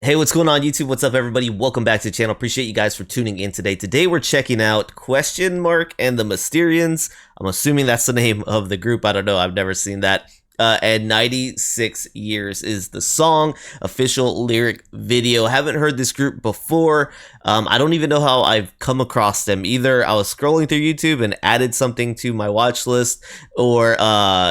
Hey, what's going on YouTube? What's up everybody? Welcome back to the channel. Appreciate you guys for tuning in today. Today we're checking out Question Mark and the Mysterians. I'm assuming that's the name of the group. I don't know. I've never seen that. And 96 Years is the song, official lyric video. Haven't heard this group before. I don't even know how I've come across them. Either I was scrolling through YouTube and added something to my watch list, or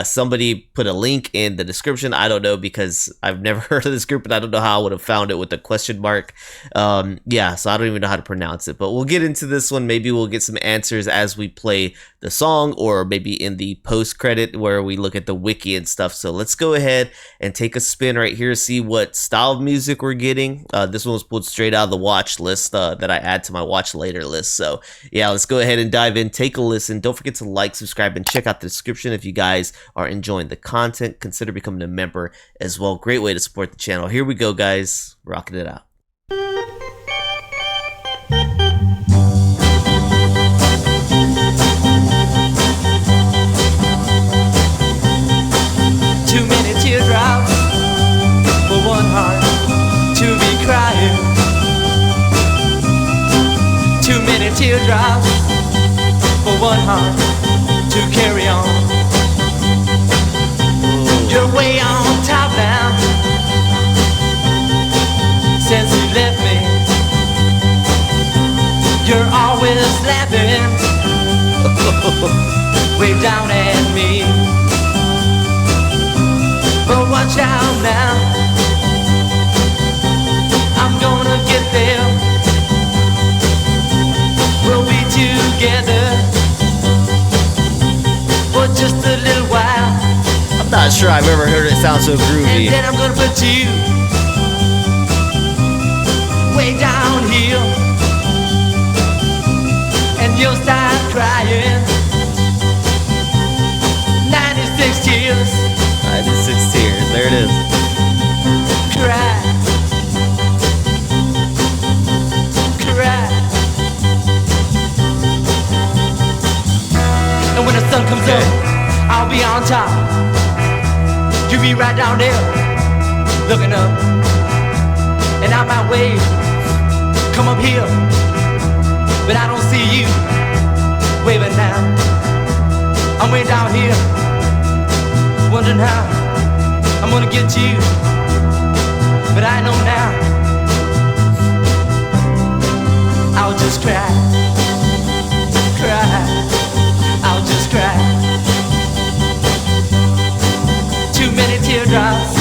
somebody put a link in the description. I don't know, because I've never heard of this group and I don't know how I would have found it with the question mark. Yeah, so I don't even know how to pronounce it, but we'll get into this one. Maybe we'll get some answers as we play the song, or maybe in the post credit where we look at the wiki and stuff. So let's go ahead and take a spin right here, see what style of music we're getting. This one was pulled straight out of the watch list that I add to my watch later list. So yeah, let's go ahead and dive in, take a listen. Don't forget to like, subscribe, and check out the description if you guys are enjoying the content. Consider becoming a member as well. Great way to support the channel. Here we go, guys. Rocking it out. Too many teardrops for one heart to be crying. Too many teardrops for one heart to carry on. You're way on top now since you left me. You're always laughing way down at me. But watch out now, I'm gonna get there. We'll be together for just a little while. I'm not sure I've ever heard it sound so groovy. And then I'm gonna put you way down here, and you'll start crying. 96 tears. 96 tears, there it is. Cry, cry. And when the sun comes up, I'll be on top. You be right down there, looking up. And I might wave, come up here, but I don't see you waving now. I'm way down here, wondering how I'm gonna get to you, but I know now I'll just cry, cry, I'll just cry. Too many teardrops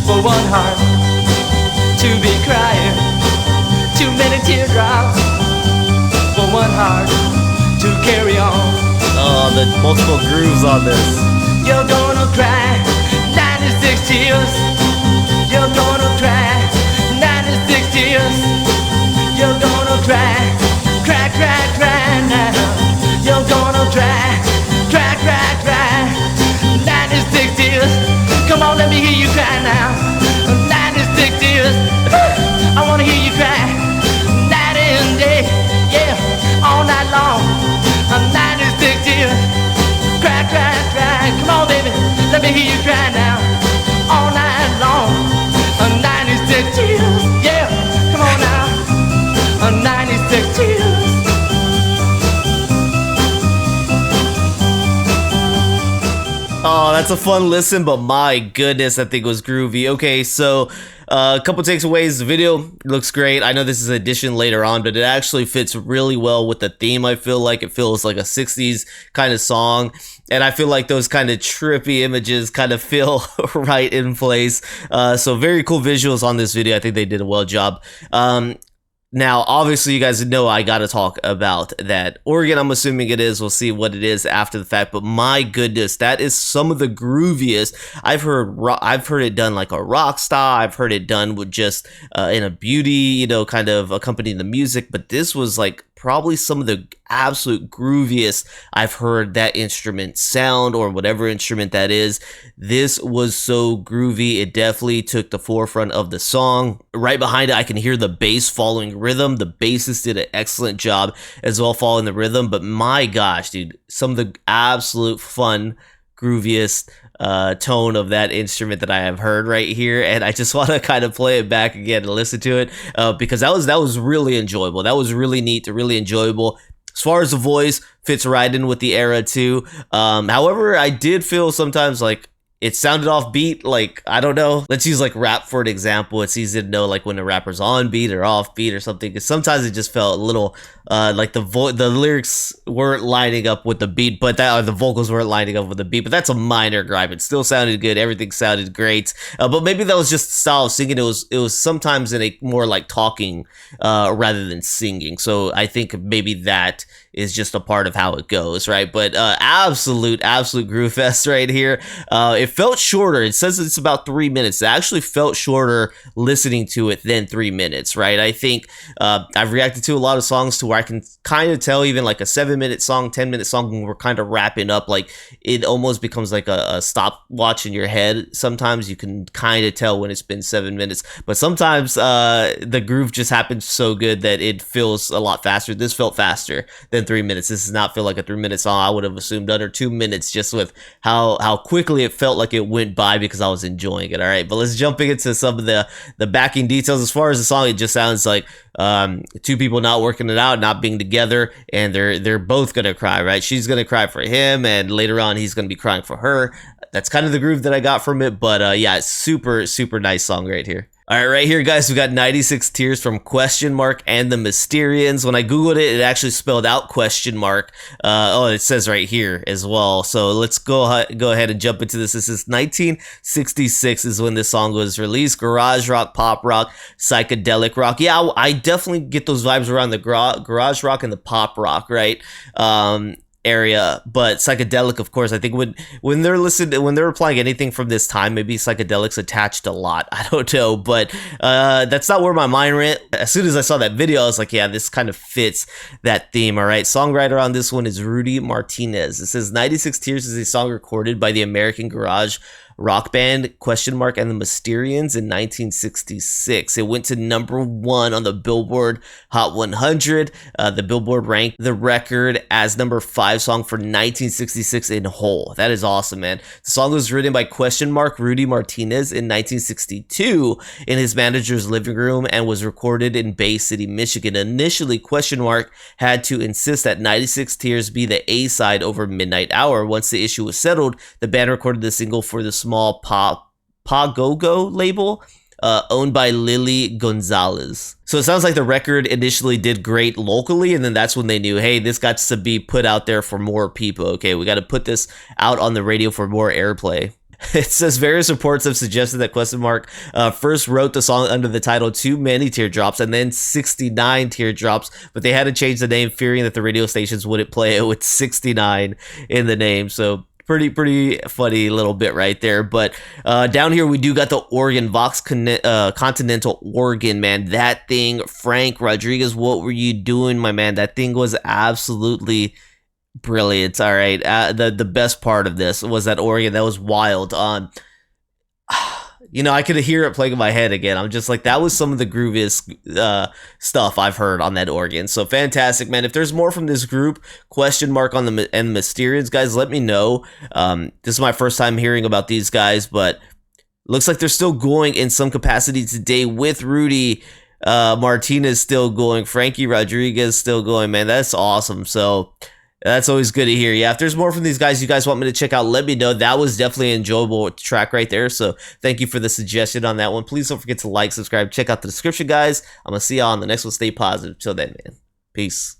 for one heart to be crying. Too many teardrops for one heart to carry on. Oh, the multiple grooves on this. You're gonna cry 96 tears. You're gonna cry 96 tears. You're gonna cry, cry, cry, cry now. You're gonna cry, cry, cry, cry 96 tears. Come on, let me hear you cry now. 96 tears. I wanna hear you cry night and day, yeah, all night long. 96 tears. Cry, cry, cry. Come on, baby, let me hear you cry now. All night long. 96 tears. Yeah, come on now. 96 tears. Oh, that's a fun listen, but my goodness, that thing was groovy. Okay, so a couple takeaways. The video looks great. I know this is an addition later on, but it actually fits really well with the theme. I feel like it feels like a 60s kind of song, and I feel like those kind of trippy images kind of feel right in place. So very cool visuals on this video. I think they did a well job. Now, obviously, you guys know I gotta talk about that organ. I'm assuming it is. We'll see what it is after the fact. But my goodness, that is some of the grooviest I've heard. I've heard it done like a rock style. I've heard it done with just in a beauty, you know, kind of accompanying the music. But this was like probably some of the absolute grooviest I've heard that instrument sound, or whatever instrument that is. This was so groovy. It definitely took the forefront of the song. Right behind it, I can hear the bass following rhythm. The bassist did an excellent job as well following the rhythm. But my gosh, dude, some of the absolute fun grooviest tone of that instrument that I have heard right here, and I just want to kind of play it back again and listen to it because that was really enjoyable. That was really neat, really enjoyable. As far as the voice, fits right in with the era too. However, I did feel sometimes like it sounded off beat. Like, I don't know. Let's use like rap for an example. It's easy to know like when a rapper's on beat or off beat or something. Because sometimes it just felt a little like the lyrics weren't lining up with the beat, but the vocals weren't lining up with the beat. But that's a minor gripe. It still sounded good. Everything sounded great. But maybe that was just the style of singing. It was sometimes in a more like talking rather than singing. So I think maybe that is just a part of how it goes, right? But absolute groove fest right here. It felt shorter. It says it's about 3 minutes. It actually felt shorter listening to it than 3 minutes, right? I think I've reacted to a lot of songs to where I can kind of tell even like a 7-minute song, 10-minute song when we're kind of wrapping up, like it almost becomes like a stopwatch in your head. Sometimes you can kind of tell when it's been 7 minutes, but sometimes the groove just happens so good that it feels a lot faster. This felt faster than 3 minutes. This does not feel like a 3-minute song. I would have assumed under 2 minutes just with how quickly it felt like it went by because I was enjoying it. All right, but let's jump into some of the backing details. As far as the song, it just sounds like two people not working it out, not being together, and they're both gonna cry, right? She's gonna cry for him, and later on he's gonna be crying for her. That's kind of the groove that I got from it, but yeah, super nice song right here. All right, right here, guys, we got 96 Tears from Question Mark and the Mysterians. When I Googled it, it actually spelled out question mark. Oh, it says right here as well. So let's go ahead and jump into this. This is 1966 is when this song was released. Garage rock, pop rock, psychedelic rock. Yeah, I definitely get those vibes around the garage rock and the pop rock, right? Area, but psychedelic, of course. I think when they're applying anything from this time, maybe psychedelics attached a lot. I don't know, but that's not where my mind went. As soon as I saw that video, I was like, yeah, this kind of fits that theme. All right, songwriter on this one is Rudy Martinez. It says 96 Tears is a song recorded by the American garage rock band Question Mark and the Mysterians in 1966. It went to #1 on the Billboard Hot 100. The Billboard ranked the record as #5 song for 1966 in whole. That is awesome, man. The song was written by Question Mark Rudy Martinez in 1962 in his manager's living room and was recorded in Bay City, Michigan. Initially, Question Mark had to insist that 96 Tears be the A-side over Midnight Hour. Once the issue was settled, the band recorded the single for the small Pagogo label owned by Lily Gonzalez. So it sounds like the record initially did great locally, and then that's when they knew, hey, this got to be put out there for more people. Okay, we got to put this out on the radio for more airplay. It says various reports have suggested that Question Mark first wrote the song under the title Too Many Teardrops and then 69 Teardrops, but they had to change the name fearing that the radio stations wouldn't play it with 69 in the name. So pretty funny little bit right there. But down here we do got the organ, Vox Continental organ, man. That thing, Frank Rodriguez, what were you doing, my man? That thing was absolutely brilliant. All right, the best part of this was that organ. That was wild. You know, I could hear it playing in my head again. I'm just like, that was some of the grooviest stuff I've heard on that organ. So fantastic, man. If there's more from this group, Question Mark on the and Mysterians, guys, let me know. This is my first time hearing about these guys, but looks like they're still going in some capacity today with Rudy Martinez still going, Frankie Rodriguez still going, man. That's awesome. So that's always good to hear. Yeah, if there's more from these guys you guys want me to check out, let me know. That was definitely an enjoyable track right there. So thank you for the suggestion on that one. Please don't forget to like, subscribe, check out the description, guys. I'm going to see y'all on the next one. Stay positive. Till then, man. Peace.